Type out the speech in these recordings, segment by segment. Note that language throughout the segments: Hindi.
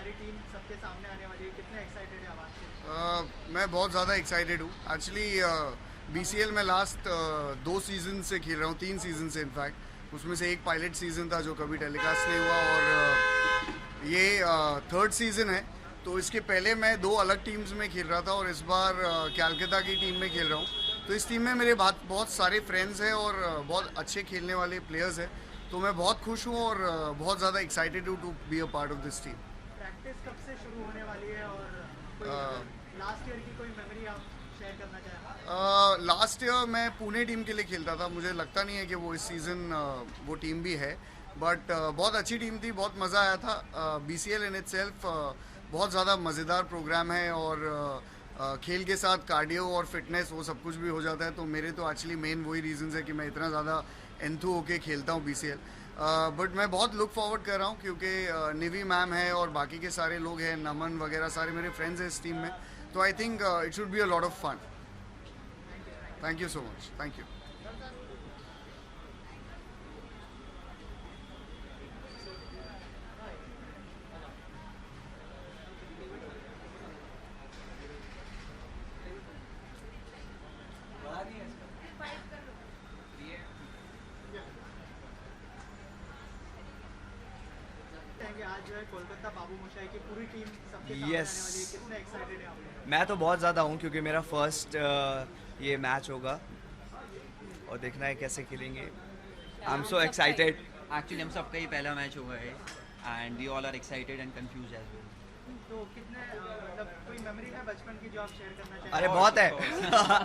हमारी टीम सबके सामने आने वाली है, कितने एक्साइटेड है आप आज मैं बहुत ज़्यादा एक्साइटेड हूँ एक्चुअली। बीसीएल में लास्ट 2 सीज़न से खेल रहा हूँ, 3 सीज़न से इनफैक्ट। उसमें से एक पायलट सीज़न था जो कभी टेलीकास्ट नहीं हुआ, और ये थर्ड सीज़न है। तो इसके पहले मैं 2 अलग टीम्स में खेल रहा था, और इस बार कैलकाटा की टीम में खेल रहा हूँ। तो इस टीम में मेरे बहुत सारे फ्रेंड्स हैं और बहुत अच्छे खेलने वाले प्लेयर्स हैं। तो मैं बहुत खुश हूँ और बहुत ज़्यादा एक्साइटेड हूँ to be a part of this team. Practice कब से शुरू होने वाली है और कोई लास्ट ईयर की कोई मेमोरी आप शेयर करना चाहें? लास्ट ईयर मैं पुणे टीम के लिए खेलता था। मुझे लगता नहीं है कि वो इस सीज़न वो टीम भी है, बट बहुत अच्छी टीम थी, बहुत मज़ा आया था। बीसीएल इन इटसेल्फ बहुत ज़्यादा मज़ेदार प्रोग्राम है, और खेल के साथ कार्डियो और फिटनेस वो सब कुछ भी हो जाता है। तो मेरे तो एक्चुअली मेन वही रीज़न है कि मैं इतना ज़्यादा एंथू होके खेलता हूँ बीसीएल। बट मैं बहुत लुक फॉरवर्ड कर रहा हूँ, क्योंकि निवी मैम है और बाकी के सारे लोग हैं, नमन वगैरह सारे मेरे फ्रेंड्स हैं इस टीम में। तो I think it should be a lot of fun. Thank you so much. Thank you. कहेंगे आज जो है कोलकाता बाबू मोशाई की पूरी टीम सबके सामने यस, आने वाली है, कितने एक्साइटेड है आप लोग? मैं तो बहुत ज़्यादा हूँ क्योंकि मेरा फर्स्ट ये मैच होगा और देखना है कैसे खेलेंगे। I am so excited. Actually हम सबका ही पहला मैच हुआ है and we all are excited and confused as well. तो कितने मतलब कोई मेमोरी है बचपन की जो आप शेयर करना चाहें? अरे बहुत है।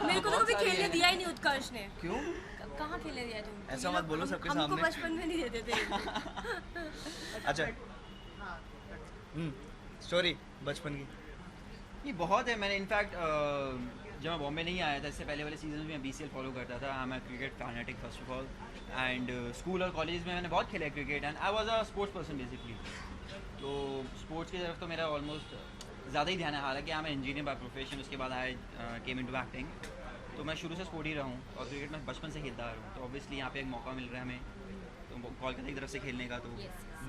मेरे को तो कभी खेलने दिया ही नहीं उत्कर्ष ने। क्यों? कहाँ खेलने दिया तुम? ऐसा मत बोलो सबके हमको सामने। बचपन में नहीं देते थे। अच्छा, हाँ, स्टोरी बचपन की। नहीं बहुत है। मैंने इनफैक्ट जब मैं बॉम्बे नहीं आया था इससे पहले वाले सीजन में मैं बीसीएल फॉलो करता था। I am a cricket fanatic first of all, and school और कॉलेज में मैंने बहुत खेला है cricket and I was a sports person basically. तो स्पोर्ट्स की तरफ तो मेरा ऑलमोस्ट ज़्यादा ही ध्यान है। हालांकि I am engineer by profession, उसके बाद आई केम इनटू एक्टिंग। तो मैं शुरू से स्पोर्ट ही रहा हूँ और क्रिकेट मैं बचपन से खेलता आ रहा हूँ। तो ऑब्वियसली यहाँ पे एक मौका मिल रहा है हमें तो कोलकाता की तरफ से खेलने का, तो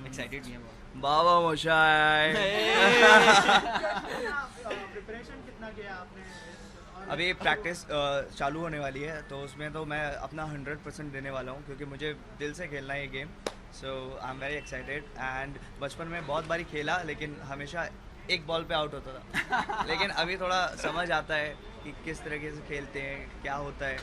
एक्साइटेड भी है बहुत। बाबा मोशाई। प्रिपरेशन कितना किया आपने? और अभी प्रैक्टिस चालू होने वाली है, तो उसमें तो मैं अपना 100% देने वाला हूँ क्योंकि मुझे दिल से खेलना है ये game. So I am very excited. And बचपन में बहुत बारी खेला लेकिन हमेशा एक बॉल पे आउट होता था। लेकिन अभी थोड़ा समझ आता है कि किस तरीके से खेलते हैं, क्या होता है,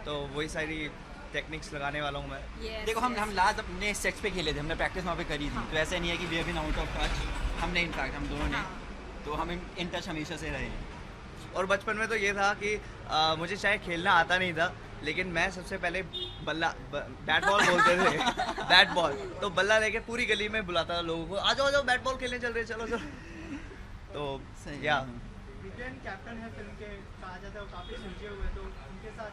तो वही सारी टेक्निक्स लगाने वाला हूँ मैं। देखो हम लास्ट अपने सेट्स पे खेले थे, हमने प्रैक्टिस वहाँ पे करी थी। तो ऐसा नहीं है कि we have been out of touch. हमने इनफैक्ट हम दोनों ने तो हम इन टच हमेशा से रहे हैं। और बचपन में तो ये था कि मुझे चाहे खेलना आता नहीं था, लेकिन मैं सबसे पहले बैट बॉल बोलते थे। बैट बॉल तो बल्ला लेके पूरी गली में बुलाता था लोगों को, आ जाओ आ जाओ बैट बॉल खेलने चल रहे, चलो चलो। तो सही या विजयन कैप्टन है फिल्म के, कहा जाता है वो काफ़ी सुलझे हुए, तो उनके साथ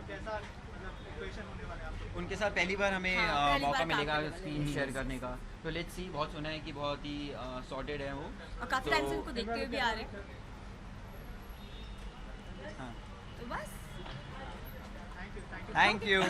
कैसा मतलब इक्वेशन होने वाला है आपको? उनके साथ पहली बार हमें हाँ, पहली मौका बार मिलेगा काम करने स्क्रीन शेयर करने का। तो लेट्स सी। बहुत सुना है कि बहुत ही सॉर्टेड है वो। और काफी टाइम से उनको देखते हुए भी आ रहे हैं। हाँ। तो बस thank you.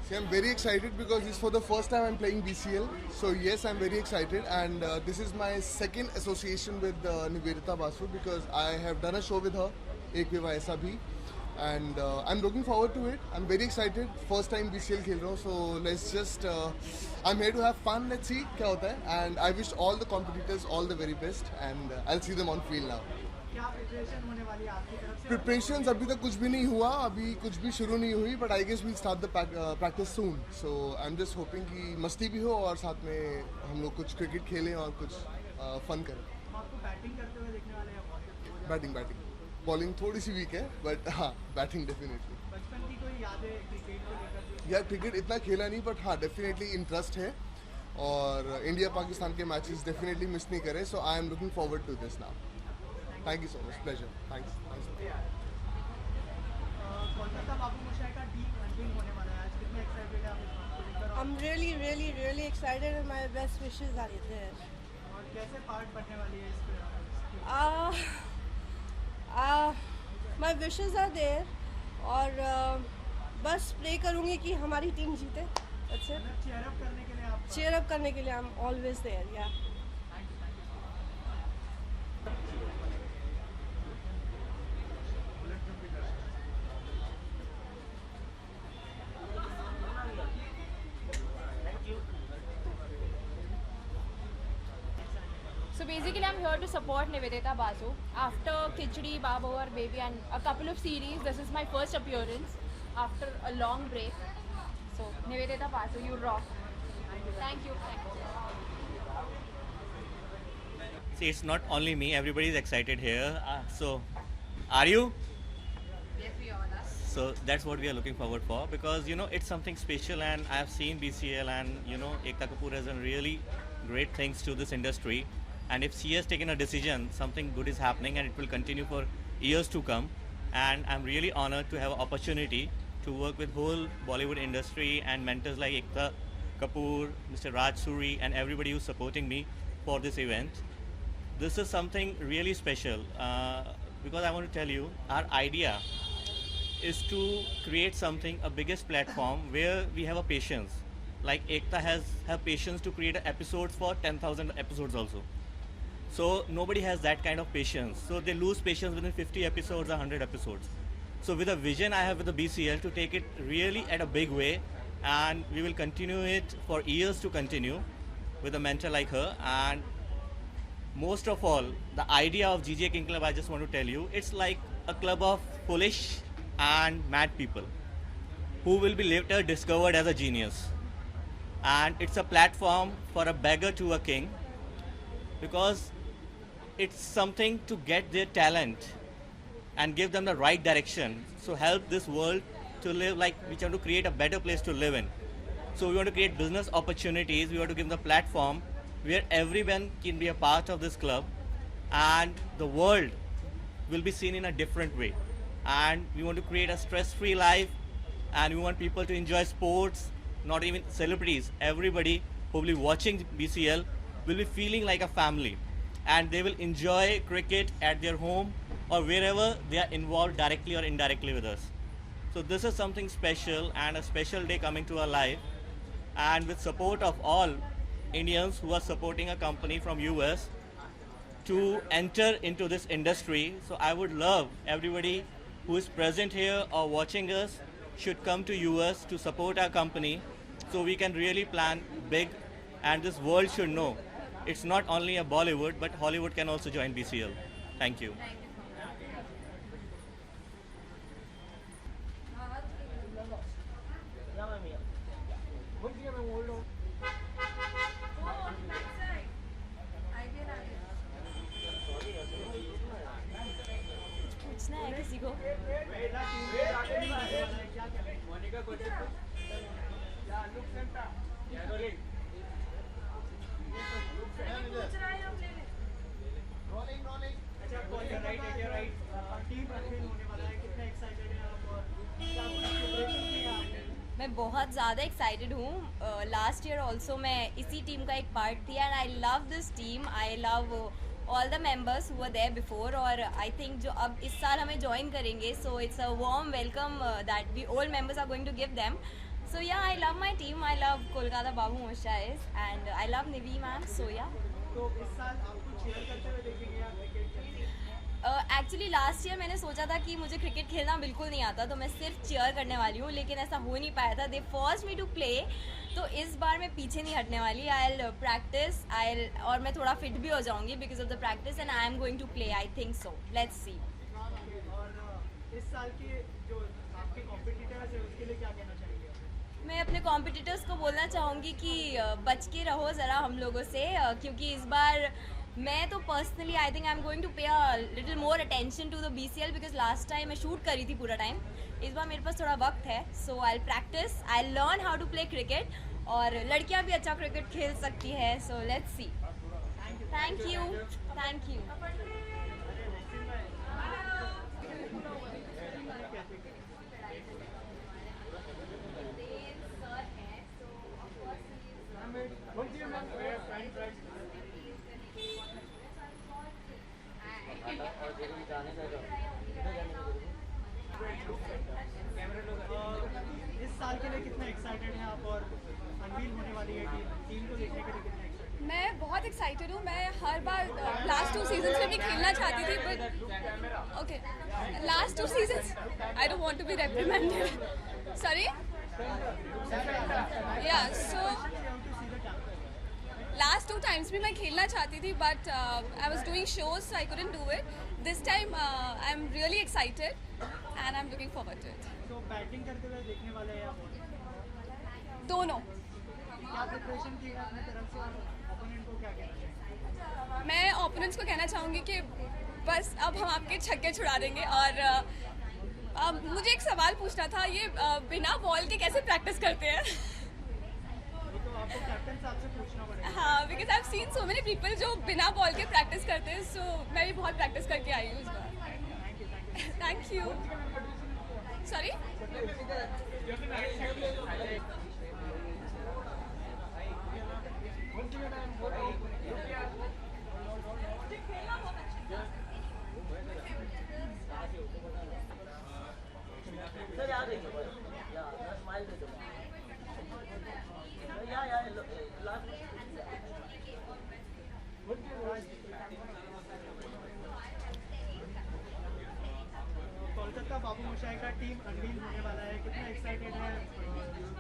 See, I'm very excited because it's for the first time I'm playing BCL. So yes, I'm very excited, and this is my second association with Nivedita Basu because I have done a show with her, Ek Viva Aisa Bhi, and I'm looking forward to it. I'm very excited. First time BCL खेल रहा हूँ, so let's just I'm here to have fun. Let's see क्या होता है, and I wish all the competitors all the very best, and I'll see them on field now. क्या प्रिपरेशन होने वाली है आपकी तरफ से? Preparations अभी तक कुछ भी नहीं हुआ, अभी कुछ भी शुरू नहीं हुई, but I guess we'll start the practice soon. So I'm just hoping कि मस्ती भी हो और साथ में हम लोग कुछ क्रिकेट खेलें और कुछ फन करें. हम आपको बैटिंग करते हुए देखने वाले हैं बहुत? बैटिंग बॉलिंग थोड़ी सी वीक है, बट हाँ बैटिंग डेफिनेटली. बचपन की कोई यादें क्रिकेट को लेकर? यार क्रिकेट इतना खेला नहीं, बट हाँ डेफिनेटली इंटरेस्ट है. और इंडिया पाकिस्तान के मैचेस डेफिनेटली मिस नहीं करें. So I am looking forward to this now. Thank you so much. Pleasure. Thanks. Kolkata Babu Moshai का टीम अनवील होने वाला है आज, कितने एक्साइटेड है आप इस बात को लेकर? I'm really excited and my best wishes are there. और कैसे पार्ट बनने वाली है इस My wishes are there और बस प्रे करूँगी कि हमारी टीम जीते. That's it. चेयर अप करने के लिए आप Cheer up करने के लिए I'm always there. Yeah. So basically, I'm here to support Nivedita Basu. After Khichdi, Baba or Baby and a couple of series, this is my first appearance after a long break. So Nivedita Basu, you rock. Thank you. See, it's not only me, everybody is excited here. So, are you? Yes, we all are. So, that's what we are looking forward for because, you know, it's something special and I have seen BCL and, you know, Ekta Kapoor has done really great things to this industry. And if she has taken a decision, something good is happening and it will continue for years to come. And I'm really honored to have an opportunity to work with whole Bollywood industry and mentors like Ekta Kapoor, Mr. Raj Suri and everybody who's supporting me for this event. This is something really special because I want to tell you, our idea is to create something, a biggest platform where we have a patience. Like Ekta has patience to create episodes for 10,000 episodes also. So nobody has that kind of patience. So they lose patience within 50 episodes or 100 episodes. So with a vision I have with the BCL to take it really at a big way, and we will continue it for years to continue with a mentor like her. And most of all, the idea of GJ King Club, I just want to tell you, it's like a club of foolish and mad people who will be later discovered as a genius. And it's a platform for a beggar to a king because it's something to get their talent and give them the right direction. So help this world to live like we want to create a better place to live in. So we want to create business opportunities. We want to give them a platform where everyone can be a part of this club and the world will be seen in a different way. And we want to create a stress-free life and we want people to enjoy sports, not even celebrities. Everybody who will be watching BCL will be feeling like a family and they will enjoy cricket at their home or wherever they are involved directly or indirectly with us. So this is something special and a special day coming to our life, and with support of all Indians who are supporting a company from US to enter into this industry. So I would love everybody who is present here or watching us should come to US to support our company so we can really plan big and this world should know it's not only a Bollywood but Hollywood can also join BCL. Thank you. पूछना है किसी को? मैं बहुत ज़्यादा एक्साइटेड हूँ. लास्ट ईयर ऑल्सो मैं इसी टीम का एक पार्ट थी and I love this team. I love all the members who were there before और आई थिंक जो अब इस साल हमें ज्वाइन करेंगे so it's a warm welcome that we all members are going to give them. So yeah, I love my team. I love Kolkata Babu Moshais and I love Nivi ma'am. So yeah. तो इस साल आपको चीयर करते हुए देखेंगे या क्रिकेट खेलते? एक्चुअली लास्ट ईयर मैंने सोचा था कि मुझे क्रिकेट खेलना बिल्कुल नहीं आता तो मैं सिर्फ चीयर करने वाली हूँ, लेकिन ऐसा हो नहीं पाया था. They forced me to play. तो इस बार मैं पीछे नहीं हटने वाली. आई विल प्रैक्टिस और मैं थोड़ा फिट भी हो जाऊँगी because of the practice and I am going to play. I think so. Let's see. और इस साल के जो आपके कॉम्पिटिटर्स है उसके लिए क्या कहना चाहेंगे? मैं अपने कॉम्पिटिटर्स को बोलना चाहूँगी कि बच के रहो ज़रा हम लोगों से, क्योंकि इस बार मैं तो personally I think I am going to pay a little more attention to the BCL because last time मैं शूट करी थी पूरा टाइम. इस बार मेरे पास थोड़ा वक्त है. So I practice, I learn how to play cricket और लड़कियां भी अच्छा क्रिकेट खेल सकती है. So let's see. Thank you. Thank you. इस साल के लिए कितना एक्साइटेड हैं आप और अनवील होने वाली है टीम को देखने के लिए कितना एक्साइटेड? मैं बहुत एक्साइटेड हूँ. मैं हर बार लास्ट 2 सीजन्स में भी खेलना चाहती थी, but okay last 2 seasons I don't want to be reprimanded. Sorry. Yeah so last 2 times भी मैं खेलना चाहती थी, but I was doing shows so I couldn't do it. This time I am really excited and I am looking forward to it. तो बैटिंग करते हुए देखने वाले हैं आप? दोनों. क्या प्रिपरेशन की है अपनी तरफ से और ओपोनेंट को क्या कहना चाहिए? मैं ओपोनेंट्स को कहना चाहूँगी कि बस अब हम आपके छक्के छुड़ा देंगे. और मुझे एक सवाल पूछना था, ये बिना बॉल के कैसे प्रैक्टिस करते हैं? वो तो आपको कैप्टन साहब से पूछना पड़ेगा. हाँ, because I have seen so many people जो बिना बॉल के प्रैक्टिस करते हैं. सो मैं भी बहुत प्रैक्टिस करके आई हूँ इस बार. Thank you. Sorry. Kolkata Babu Moshai का टीम अनवील होने वाला है, कितना एक्साइटेड है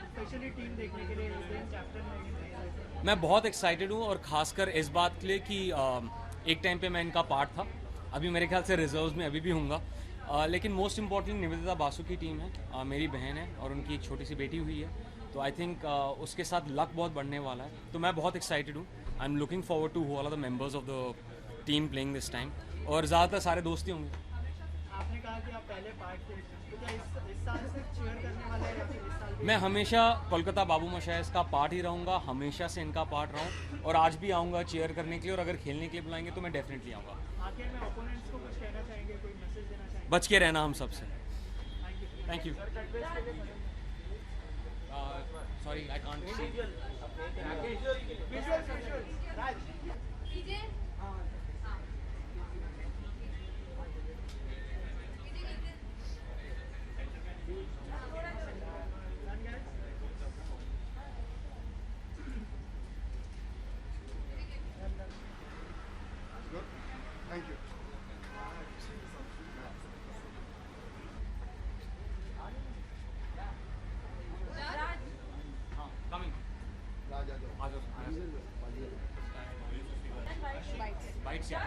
स्पेशली टीम देखने के लिए? कैप्टन है. मैं बहुत एक्साइटेड हूँ और ख़ासकर इस बात के लिए कि एक टाइम पे मैं इनका पार्ट था. अभी मेरे ख्याल से रिजर्व्स में अभी भी हूँगा. लेकिन मोस्ट इम्पॉर्टेंट निवेदिता बासु की टीम है. मेरी बहन है और उनकी एक छोटी सी बेटी हुई है. तो आई थिंक उसके साथ लक बहुत बढ़ने वाला है. तो मैं बहुत एक्साइटेड हूँ. I am looking forward to all of the members of the team playing this time. और ज़्यादातर सारे दोस्त ही होंगे. आपने कहा कि आप पहले पार्ट थे, तो क्या इस साल से चीयर करने वाले हैं या फिर इस साल भी? मैं हमेशा कोलकाता बाबू मोशाइस का पार्ट ही रहूँगा. हमेशा से इनका पार्ट रहा हूँ और आज भी आऊँगा चीयर करने के लिए. और अगर खेलने के लिए बुलाएंगे तो मैं डेफिनेटली आऊँगा. आखिर में ओपोनेंट्स को कुछ कहना चाहेंगे, कोई मैसेज देना चाहेंगे? बच के रहना हम सबसे. Thank you. Sorry I can't see. Thank you. Coming. Raj आ जाओ. आ जाओ. बाइट्स या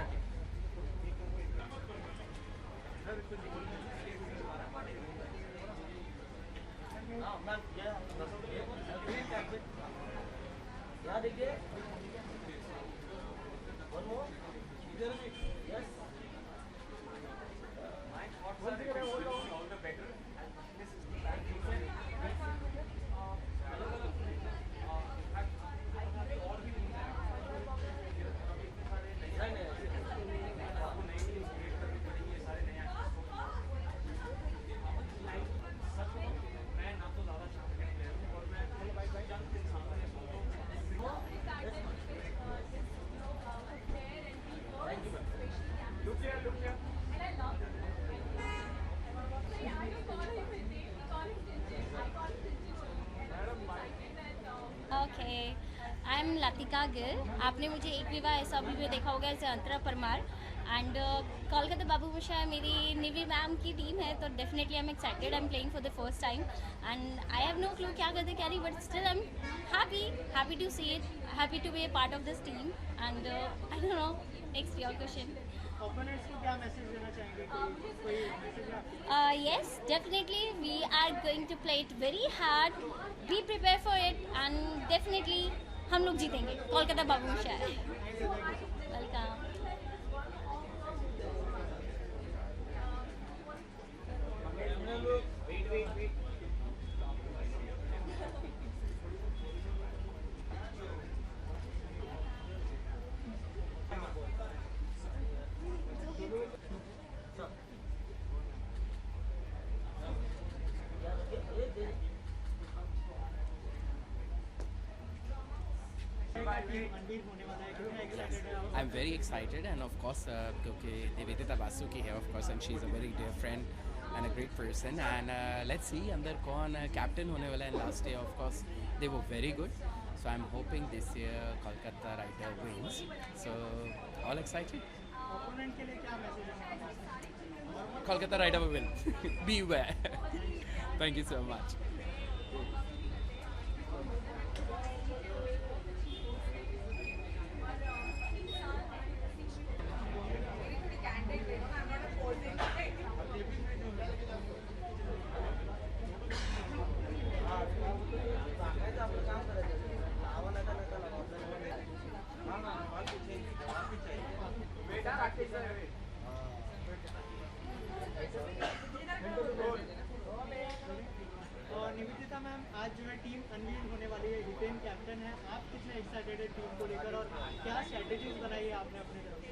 okay, I am Latika Gill. आपने मुझे एक विवाह ऐसा भी देखा होगा एज अंतरा परमार. एंड कोलकाता बाबू मोशाई मेरी निवी मैम की टीम है, तो definitely I am excited. I am playing for the first time and I have no clue क्या करते क्या नहीं, but still I am happy to see it, happy to be a part of this team. And I don't know, next your question. Opponents को क्या मैसेज देना चाहेंगे? कोई message? Yes, definitely we are going to play it very hard. Be prepared for it and definitely हम लोग जीतेंगे. कोलकाता बाबू मोशाई. वेलकम. आपका टीम अनवील होने वाला है, कितना एक्साइटेड है आप? I'm very excited, and of course, क्योंकि Nivedita Basu की है, of course, and she's a very dear friend and a great person. And let's see अंदर कौन कैप्टन होने वाला है. Last year, of course, they were very good. So I'm hoping this year Kolkata Rider wins. So all excited. Opponent के लिए क्या मैसेज है? Kolkata Rider will win. Beware. Thank you so much. और निवेदिता मैम, आज जो है टीम अनवील होने वाली है, हितेन कैप्टन है, आप कितने एक्साइटेड है टीम को लेकर और क्या स्ट्रैटेजीज बनाई है आपने अपने तरफ से?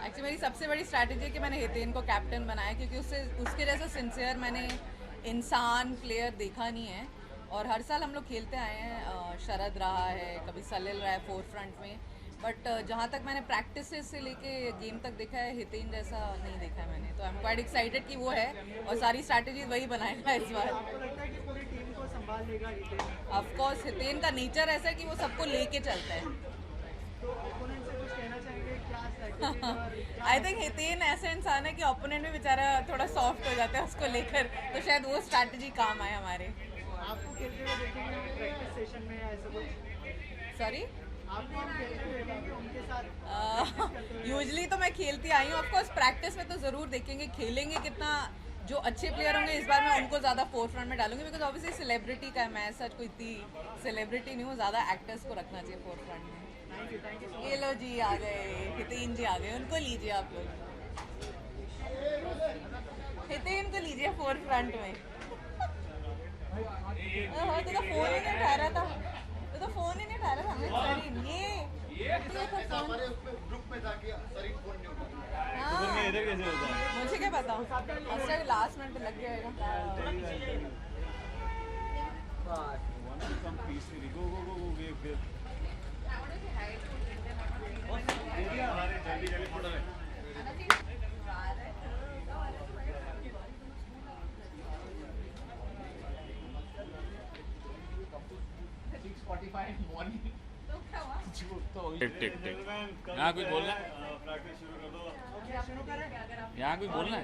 एक्चुअली मेरी सबसे बड़ी स्ट्रैटेजी है कि मैंने हितेन को कैप्टन बनाया, क्योंकि उसके जैसा सिंसियर मैंने इंसान प्लेयर देखा नहीं है। और हर साल हम लोग खेलते आए हैं, शरद रहा है, कभी सलिल रहा है फोर फ्रंट में, बट जहाँ तक मैंने प्रैक्टिस से लेके गेम तक देखा है, हितेन जैसा नहीं देखा है मैंने। तो आई एम क्वाइट एक्साइटेड कि वो है और सारी स्ट्रैटेजी वही बनाएगा इस बार। आपको लगता है कि पूरी टीम को संभाल लेगा हितेन? ऑफ कोर्स हितेन का नेचर ऐसा है कि वो सबको लेके चलता है। तो ओपोनेंट से कुछ कहना चाहेंगे, क्या स्ट्रैटेजी? आई थिंक हितेन ऐसा इंसान है कि ओपोनेंट भी बेचारा थोड़ा सॉफ्ट हो जाता है उसको लेकर, तो शायद वो स्ट्रैटेजी काम आए हमारे। आपको खेलते हुए देखेंगे प्रैक्टिस सेशन में ऐसा कुछ? सॉरी, आपको हम खेलते हुए देखेंगे उनके साथ? यूजली तो मैं खेलती आई हूँ, ऑफकोर्स प्रैक्टिस में तो ज़रूर देखेंगे, खेलेंगे कितना। जो अच्छे प्लेयर होंगे इस बार मैं उनको ज़्यादा फोर फ्रंट में डालूंगी, बिकॉज ऑब्वियसली सेलिब्रिटी का है, मैं सच कोई इतनी सेलिब्रिटी नहीं हूँ, ज़्यादा एक्टर्स को रखना चाहिए फोर फ्रंट में। ये लो जी आ गए, हितेन जी आ गए, उनको लीजिए आप लोग, हितेन को लीजिए फोर फ्रंट में। तो फोन ही नहीं उठा रहा था, तो फोन ही नहीं उठा रहा था सरीन, ये ग्रुप में जाके सरीन फोन नहीं उठा। हाँ, इधर कैसे होता है मुझे क्या पता, अच्छा लास्ट मिनट पे लग जाएगा। टिक टिक टिक, यहाँ कोई बोलना है? यहाँ कोई बोलना है?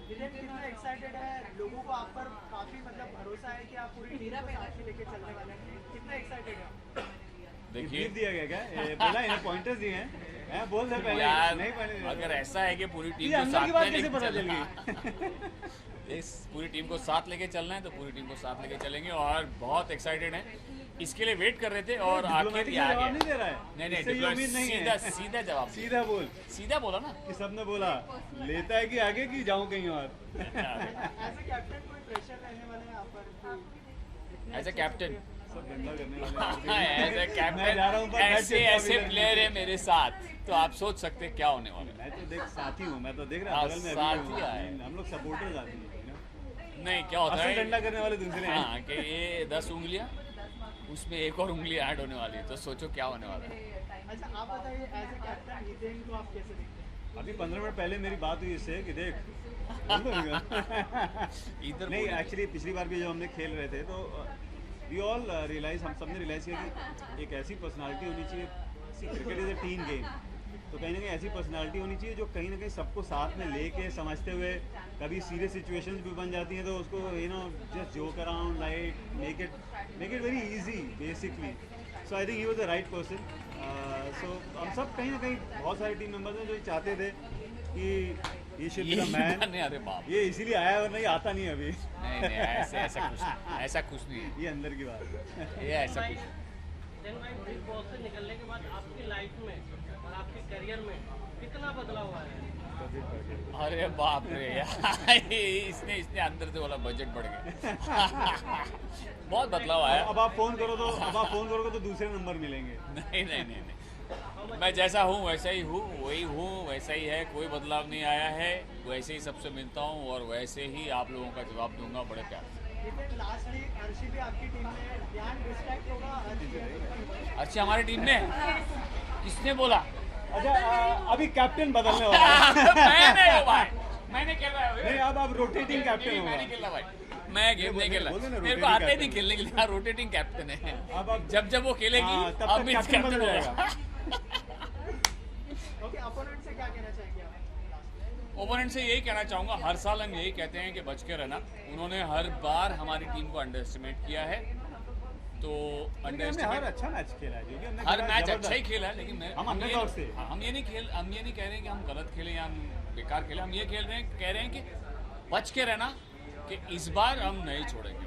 कितना एक्साइटेड है, लोगों को आप पर काफी मतलब भरोसा है कि आप पूरी टीम को साथ ही लेके चलने वाले हैं, कितना एक्साइटेड है? देखिए दिया गया क्या? बोला इन्हें पॉइंटर्स दिए हैं, बोल दे पहले। यार, नहीं पहले अगर ऐसा है कि पूरी टीम को अंदर की साथ बात में कैसे लेके पता चल चलना इस पूरी टीम को साथ लेके चलना है, तो पूरी टीम को साथ लेके चलेंगे और बहुत एक्साइटेड हैं, इसके लिए वेट कर रहे थे और आखिर ये आ गया। नहीं दे रहा है, नहीं इससे ये उम्मीद नहीं है। सीधा सीधा जवाब, सीधा बोल, सीधा बोला ना कि सबने बोला लेता है कि आगे की जाऊं कहीं और। एज ए कैप्टन कोई प्रेशर रहने वाला है आप पर? एज ए कैप्टन सब धंधा करने वाले एज ए मैं जा रहा हूँ कैप्टन पर ऐसे ऐसे प्लेयर है मेरे साथ, तो आप सोच सकते हैं क्या होने वाला है। मैं तो देख साथी हूँ, मैं तो देख रहा हाँ, बगल में साथी अभी आए। हम लोग सपोर्टर्स आते हैं, नहीं क्या होता है, असल डंडा करने वाले दूसरे हैं। हाँ, कि ये 10 उंगलियां, उसमें एक और उंगली ऐड होने वाली है, तो सोचो क्या होने वाला है। अच्छा आप बताइए, एज ए कैप्टन हितेन को आप कैसे देखते हैं? अभी 15 मिनट पहले मेरी बात हुई इससे कि देख इधर नहीं, एक्चुअली पिछली बार भी जब हमने खेल रहे थे तो वी ऑल रियलाइज, हम सब ने रियलाइज किया कि एक ऐसी पर्सनालिटी होनी चाहिए। Cricket is a team game, तो कहीं ना कहीं ऐसी पर्सनालिटी होनी चाहिए जो कहीं ना कहीं सबको साथ में लेके समझते हुए, कभी सीरियस सिचुएशंस भी बन जाती हैं तो उसको just joke around, light, make it very easy basically. So I think he was the right person. सो हम सब कहीं ना कहीं बहुत सारे टीम मेंबर्स हैं जो चाहते थे कि ये शुड बी द मैन, अरे बाप, ये इसीलिए आया और नहीं आता नहीं अभी। नहीं ऐसा कुछ नहीं है, ये अंदर की बात है, ये ऐसा कुछ बिग बॉस से निकलने के बाद आपकी लाइफ में और आपके करियर में कितना बदलाव आया है? अरे बाप रे यार, इसने अंदर से बोला बजट बढ़ गया। बहुत बदलाव आया। अब आप फोन करोगे तो दूसरे नंबर मिलेंगे। नहीं, मैं जैसा हूँ वैसा ही हूँ, वही हूँ वैसा ही है, कोई बदलाव नहीं आया है, वैसे ही सबसे मिलता हूँ और वैसे ही आप लोगों का जवाब दूंगा बड़े प्यार से। लास्टली अर्शी भी आपकी टीम में, ध्यान डिस्ट्रैक्ट होगा अर्शी हमारी टीम में किसने बोला? अच्छा अभी कैप्टन बदलने वाला है। मैंने खेला है। नहीं अब आप रोटेटिंग कैप्टन हो। मैंने खेला भाई, मैं गेम नहीं खेला, मेरे को आता ही नहीं खेलने के लिए। रोटेटिंग कैप्टन है, अब जब वो खेलेगी अब भी कैप्टन हो जाएगा। ओके, अपोनेंट से क्या कहना चाहेंगे आप? ओपोनेंट से यही कहना चाहूँगा, हर साल हम यही कहते हैं कि बच के रहना। उन्होंने हर बार हमारी टीम को अंडर एस्टिमेट किया है, तो अंडर एस्टिमेट अच्छा मैच खेला है, हर मैच अच्छा ही खेला है, लेकिन हम ये नहीं कह रहे हैं कि हम गलत खेलें या हम बेकार खेलें। हम ये कह रहे हैं कि बच के रहना, कि इस बार हम नहीं छोड़ेंगे।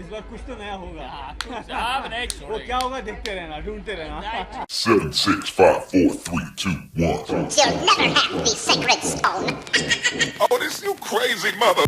इस बार कुछ तो नया होगा। आप नहीं छोड़ेंगे। वो क्या होगा देखते रहना, ढूंढते रहना। 7, 6, 5, 4, 3, 2, 1. You'll never have the sacred stone. Oh, this you crazy mother.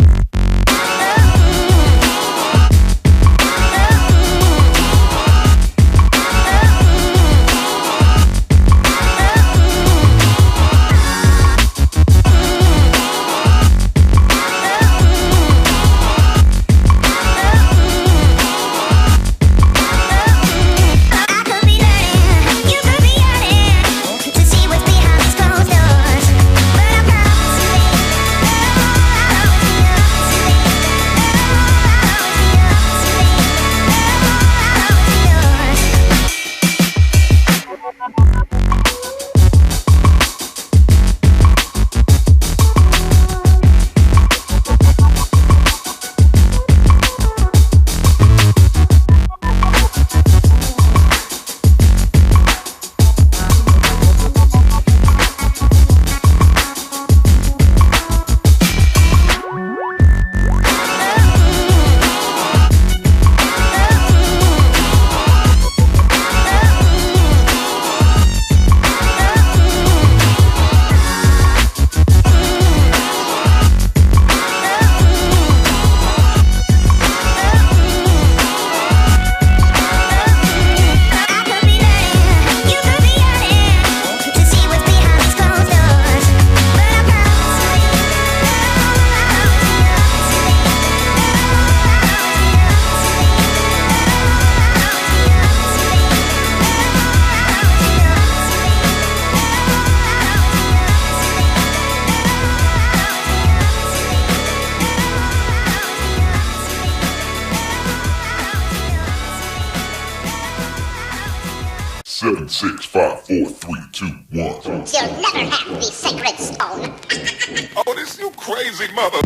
Seven, 6, 5, 4, 3, 2, 1. You'll never have the sacred stone. Oh, this you crazy mother.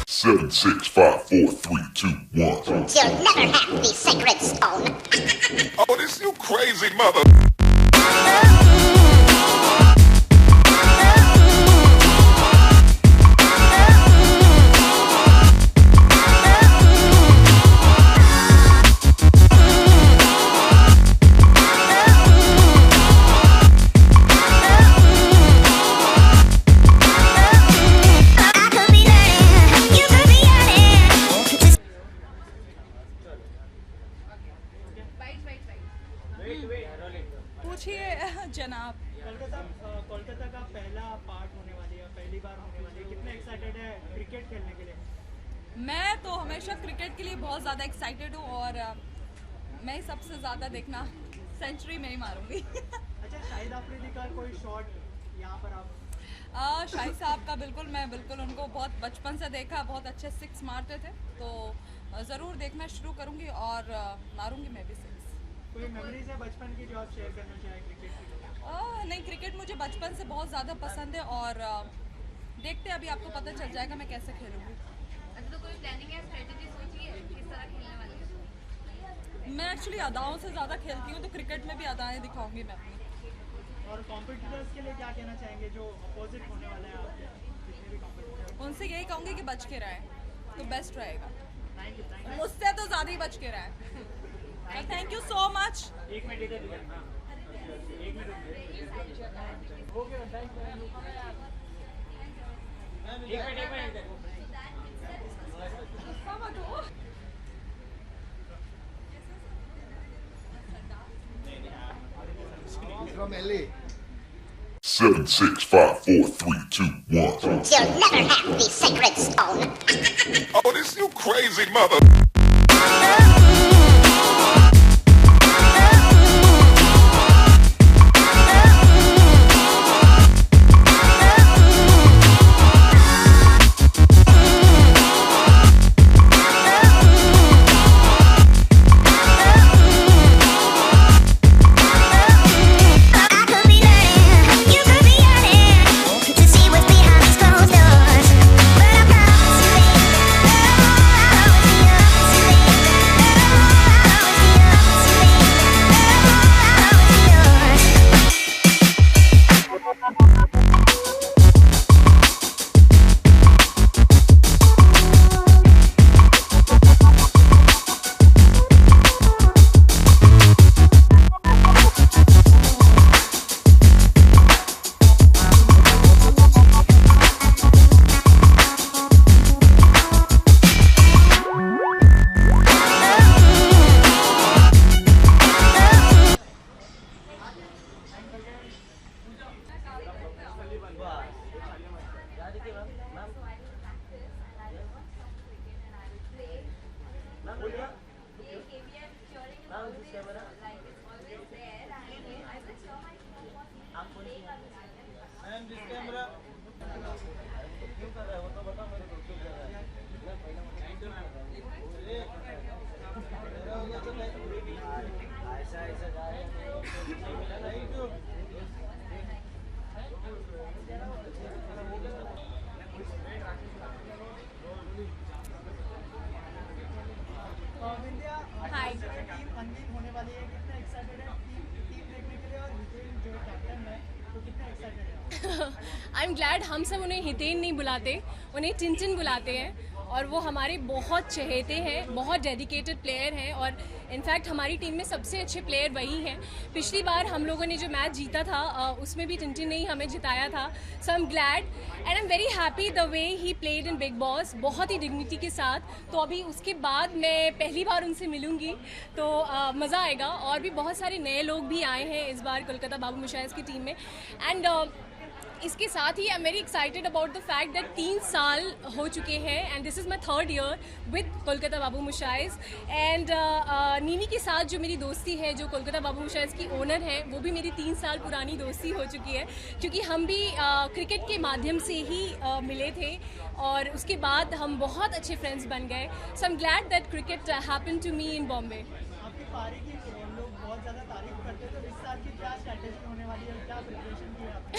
Seven, 6, 5, 4, 3, 2, 1. You'll never have the sacred stone. Oh, this you crazy mother. बार होने वाली है, कितने एक्साइटेड है क्रिकेट खेलने के लिए? मैं तो हमेशा क्रिकेट के लिए बहुत ज़्यादा एक्साइटेड हूँ और मैं सबसे ज़्यादा देखना सेंचुरी में ही मारूंगी। अच्छा, शाहिद आफरीदी का कोई शॉट यहाँ पर आप? शाहिद साहब का मैं बिल्कुल उनको बहुत बचपन से देखा, बहुत अच्छे 6 मारते थे, तो ज़रूर देखना शुरू करूँगी और मारूंगी मैं भी 6। कोई मेमोरीज है बचपन की जो आप शेयर करना चाहें क्रिकेट की? नहीं, क्रिकेट मुझे बचपन से बहुत ज़्यादा पसंद है और देखते अभी आपको पता चल जाएगा मैं कैसे खेलूँगी। अच्छा, तो कोई प्लानिंग है, स्ट्रेटजी सोची है किस तरह खेलने वाली है? मैं एक्चुअली अदाओं से ज़्यादा खेलती हूँ, तो क्रिकेट में भी अदाएँ दिखाऊंगी मैं अपनी। और कॉम्पिटिटर्स के लिए क्या कहना चाहेंगे जो अपोजिट होने वाले हैं आपके, जितने भी कॉम्पिटिटर? उनसे यही कहूँगी कि बच के रहें तो बेस्ट रहेगा। Thank you. मुझसे तो ज़्यादा ही बच के रहें। Thank you so much. एक मिनट इधर एक मिनट ओके, थैंक यू। एक minute From LA. 7, 6, 5, 4, 3, 2, 1. You'll never have the sacred stone. Oh, this you crazy mother. Hi, team unveil होने वाली है, कितने एक्साइटेड है टीम देखने के लिए? और हितेन जो कैप्टन है तो कितने एक्साइटेड है? आई एम ग्लैड हम सब उन्हें हितेन नहीं बुलाते, उन्हें टिनटिन बुलाते हैं और वो हमारे बहुत चहेते हैं, बहुत डेडिकेटेड प्लेयर हैं और इनफैक्ट हमारी टीम में सबसे अच्छे प्लेयर वही हैं। पिछली बार हम लोगों ने जो मैच जीता था उसमें भी टिनटिन ने ही हमें जिताया था। So I am glad and I am very happy the way he played in Bigg Boss, बहुत ही डिग्निटी के साथ। तो अभी उसके बाद मैं पहली बार उनसे मिलूँगी तो मज़ा आएगा। और भी बहुत सारे नए लोग भी आए हैं इस बार कोलकाता बाबू मोशाइज की टीम में एंड इसके साथ ही I am very excited about the fact that 3 साल हो चुके हैं and this is my 3rd year with Kolkata Babu मोशाइज एंड नीनी के साथ जो मेरी दोस्ती है, जो कोलकाता बाबू मोशाइज की ओनर है, वो भी मेरी 3 साल पुरानी दोस्ती हो चुकी है क्योंकि हम भी क्रिकेट के माध्यम से ही मिले थे और उसके बाद हम बहुत अच्छे फ्रेंड्स बन गए। So I am glad that cricket happened to me in Bombay. आपकी पारी की लोग बहुत ज़्यादा तारीफ करते, तो इस साल की क्या स्ट्रैटेजी होने वाली है, क्या प्रिपरेशन की है आपने?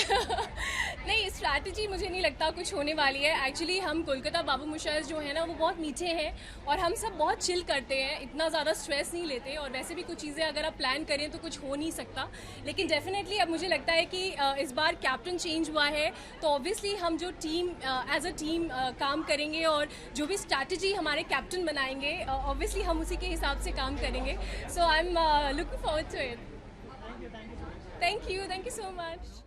नहीं, स्ट्रैटेजी मुझे नहीं लगता कुछ होने वाली है। एक्चुअली हम कोलकाता बाबू मोशाइज जो है ना वो बहुत मीठे हैं और हम सब बहुत चिल करते हैं, इतना ज़्यादा स्ट्रेस नहीं लेते और वैसे भी कुछ चीज़ें अगर आप प्लान करें तो कुछ हो नहीं सकता। लेकिन डेफिनेटली अब मुझे लगता है कि इस बार कैप्टन चेंज हुआ है तो ऑब्वियसली हम जो टीम एज अ टीम काम करेंगे और जो भी स्ट्रैटेजी हमारे कैप्टन बनाएंगे ऑब्वियसली हम उसी के हिसाब से काम करेंगे। So I am looking forward to it. Thank you so much.